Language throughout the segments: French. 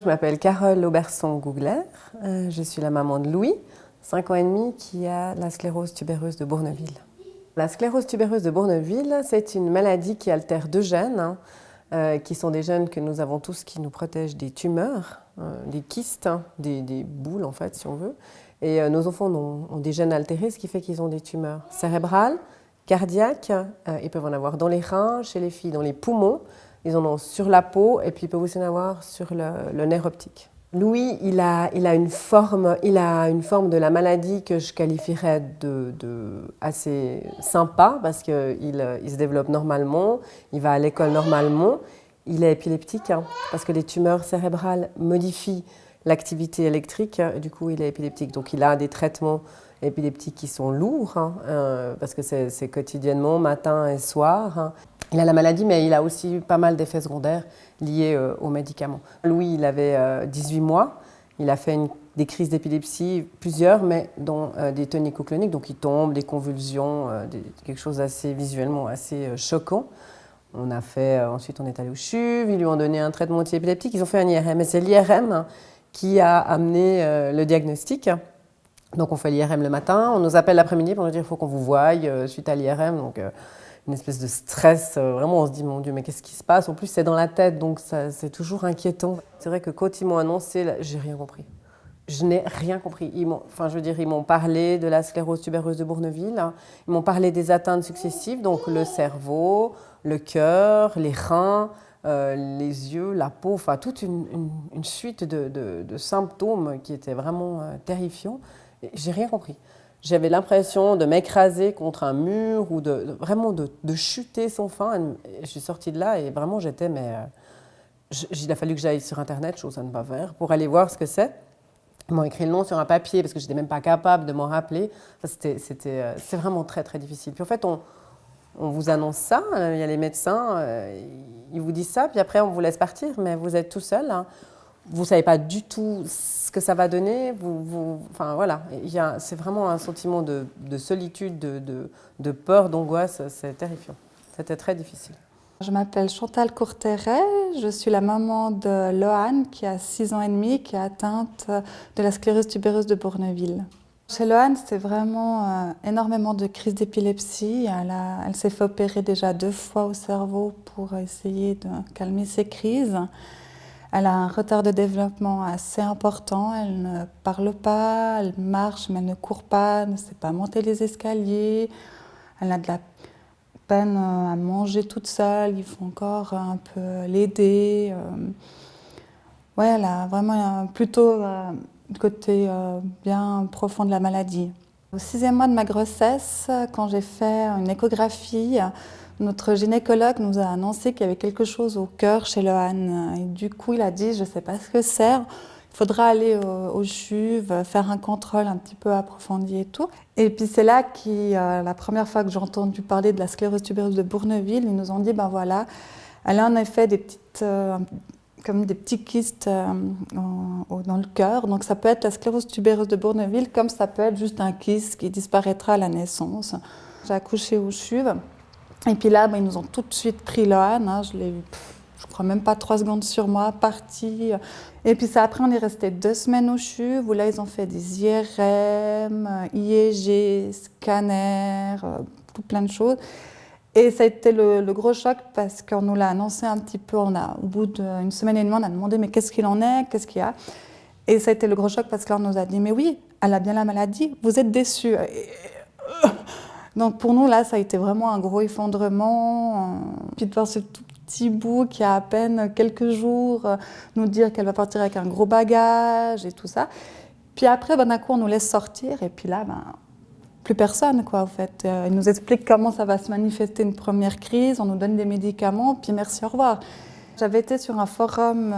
Je m'appelle Carole Auberson-Gougler, je suis la maman de Louis, 5 ans et demi, qui a la sclérose tubéreuse de Bourneville. La sclérose tubéreuse de Bourneville, c'est une maladie qui altère deux gènes, qui sont des gènes que nous avons tous qui nous protègent des tumeurs, des kystes, des boules en fait si on veut. Et nos enfants ont des gènes altérés, ce qui fait qu'ils ont des tumeurs cérébrales, cardiaques, ils peuvent en avoir dans les reins, chez les filles dans les poumons, ils en ont sur la peau et puis ils peuvent aussi en avoir sur le nerf optique. Louis, il a une forme de la maladie que je qualifierais de assez sympa parce qu'il se développe normalement, il va à l'école normalement. Il est épileptique parce que les tumeurs cérébrales modifient l'activité électrique, du coup il est épileptique. Donc il a des traitements épileptiques qui sont lourds parce que c'est quotidiennement, matin et soir. Il a la maladie, mais il a aussi pas mal d'effets secondaires liés aux médicaments. Louis, il avait 18 mois. Il a fait des crises d'épilepsie, plusieurs, mais dont des tonico-cloniques. Donc il tombe, des convulsions, quelque chose visuellement assez choquant. Ensuite, on est allé au CHUV, ils lui ont donné un traitement anti-épileptique. Ils ont fait un IRM. Et c'est l'IRM qui a amené le diagnostic. Donc on fait l'IRM le matin. On nous appelle l'après-midi pour nous dire qu'il faut qu'on vous voie suite à l'IRM. Donc, une espèce de stress, vraiment on se dit mon Dieu mais qu'est-ce qui se passe? En plus c'est dans la tête donc c'est toujours inquiétant. C'est vrai que quand ils m'ont annoncé, j'ai rien compris. Je n'ai rien compris. Ils m'ont parlé de la sclérose tubéreuse de Bourneville, ils m'ont parlé des atteintes successives, donc le cerveau, le cœur, les reins, les yeux, la peau, enfin toute une suite de symptômes qui étaient vraiment terrifiants. J'ai rien compris. J'avais l'impression de m'écraser contre un mur ou vraiment de chuter sans fin. Je suis sortie de là et vraiment il a fallu que j'aille sur Internet, chose à ne pas faire, pour aller voir ce que c'est. Ils m'ont écrit le nom sur un papier parce que je n'étais même pas capable de m'en rappeler. Enfin, c'est vraiment très très difficile. Puis en fait, on vous annonce ça, il y a les médecins, ils vous disent ça, puis après on vous laisse partir, mais vous êtes tout seul. Vous ne savez pas du tout ce que ça va donner. Enfin, voilà. C'est vraiment un sentiment de solitude, de peur, d'angoisse. C'est terrifiant. C'était très difficile. Je m'appelle Chantal Courteret, je suis la maman de Loane qui a 6 ans et demi, qui est atteinte de la sclérose tubéreuse de Bourneville. Chez Loane, c'est vraiment énormément de crises d'épilepsie. Elle s'est fait opérer déjà 2 fois au cerveau pour essayer de calmer ses crises. Elle a un retard de développement assez important, elle ne parle pas, elle marche mais elle ne court pas, ne sait pas monter les escaliers. Elle a de la peine à manger toute seule, il faut encore un peu l'aider. Ouais, elle a vraiment plutôt le côté bien profond de la maladie. Au 6e mois de ma grossesse, quand j'ai fait une échographie, notre gynécologue nous a annoncé qu'il y avait quelque chose au cœur chez Loane. Et du coup, il a dit, je ne sais pas ce que c'est, il faudra aller au CHUV, faire un contrôle un petit peu approfondi et tout. Et puis c'est là la première fois que j'ai entendu parler de la sclérose tubéreuse de Bourneville, ils nous ont dit, ben voilà, elle a en effet comme des petits kystes dans le cœur. Donc ça peut être la sclérose tubéreuse de Bourneville, comme ça peut être juste un kyste qui disparaîtra à la naissance. J'ai accouché au CHUV. Et puis là, ils nous ont tout de suite pris Loane. Je l'ai eu, je crois même pas 3 secondes sur moi, partie. Et puis après, on est resté 2 semaines au CHUV, où là, ils ont fait des IRM, IEG, scanner, tout plein de choses. Et ça a été le gros choc parce qu'on nous l'a annoncé un petit peu. Au bout d'une semaine et demie, on a demandé mais qu'est-ce qu'il en est, qu'est-ce qu'il y a. Et ça a été le gros choc parce qu'on nous a dit mais oui, elle a bien la maladie, vous êtes déçus. Donc pour nous, là, ça a été vraiment un gros effondrement. Puis de voir ce tout petit bout qui a à peine quelques jours nous dire qu'elle va partir avec un gros bagage et tout ça. Puis après, d'un coup, on nous laisse sortir et puis là, plus personne, quoi, en fait. Ils nous expliquent comment ça va se manifester une première crise, on nous donne des médicaments, puis merci, au revoir. J'avais été sur un forum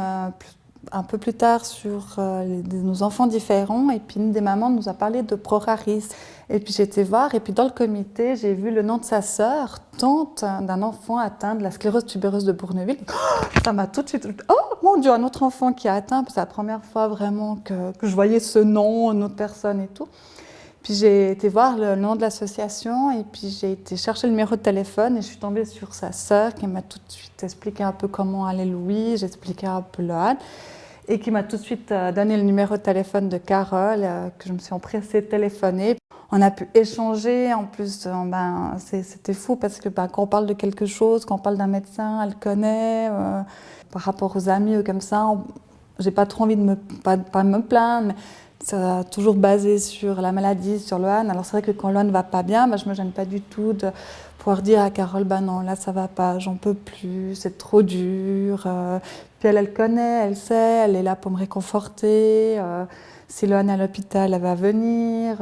un peu plus tard sur nos enfants différents et puis une des mamans nous a parlé de Proraris. Et puis j'ai été voir et puis dans le comité, j'ai vu le nom de sa sœur, tante d'un enfant atteint de la sclérose tubéreuse de Bourneville. Ça m'a tout de suite... Oh mon Dieu, un autre enfant qui est atteint, c'est la première fois vraiment que je voyais ce nom, une autre personne et tout. Puis j'ai été voir le nom de l'association et puis j'ai été chercher le numéro de téléphone et je suis tombée sur sa sœur qui m'a tout de suite expliqué un peu comment allait Louis, j'ai expliqué un peu Loane. et qui m'a tout de suite donné le numéro de téléphone de Carole, que je me suis empressée de téléphoner. On a pu échanger, en plus, c'était fou parce que quand on parle de quelque chose, quand on parle d'un médecin, elle connaît. Par rapport aux amis ou comme ça, j'ai pas trop envie de pas me plaindre, mais ça a toujours basé sur la maladie, sur Loane. Alors c'est vrai que quand Loane ne va pas bien, je me gêne pas du tout de pouvoir dire à Carole, non, là ça va pas, j'en peux plus, c'est trop dur. Puis elle connaît, elle sait, elle est là pour me réconforter. Si Loane est à l'hôpital, elle va venir.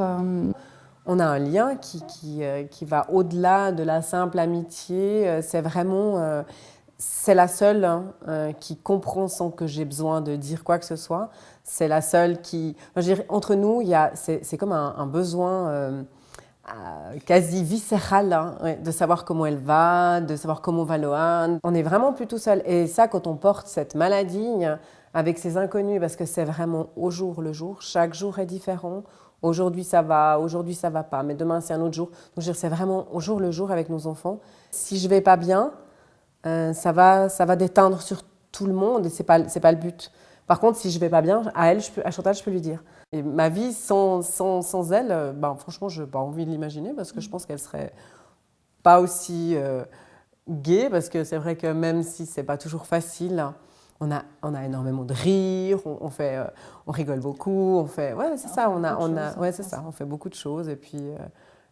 On a un lien qui va au-delà de la simple amitié. C'est vraiment, c'est la seule qui comprend sans que j'ai besoin de dire quoi que ce soit. C'est la seule qui, je dirais, entre nous, c'est comme un besoin quasi viscéral de savoir comment elle va, de savoir comment va Loane. On n'est vraiment plus tout seul. Et ça, quand on porte cette maladie avec ces inconnus, parce que c'est vraiment au jour le jour, chaque jour est différent. Aujourd'hui ça va pas, mais demain c'est un autre jour. Donc c'est vraiment au jour le jour avec nos enfants. Si je vais pas bien, ça va déteindre sur tout le monde et c'est pas le but. Par contre, si je vais pas bien, à Chantal, je peux lui dire. Et ma vie sans elle, franchement, je n'ai pas envie de l'imaginer parce que je pense qu'elle serait pas aussi gaie, parce que c'est vrai que même si c'est pas toujours facile, on a énormément de rire, on rigole beaucoup, c'est ça, on fait beaucoup de choses et puis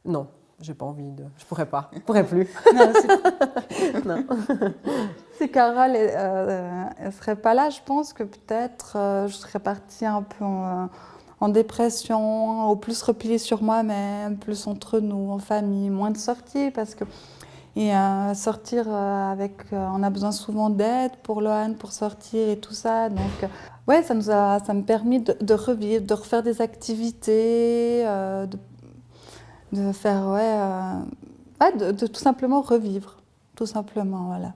non, j'ai pas envie je pourrais plus. Non, Non. Si Carole elle serait pas là, je pense que peut-être je serais partie un peu en dépression, au plus repliée sur moi-même, plus entre nous, en famille, moins de sorties parce que sortir on a besoin souvent d'aide pour Loane, pour sortir et tout ça. Donc, ça m'a permis de revivre, de refaire des activités, de faire, de tout simplement revivre, tout simplement, voilà.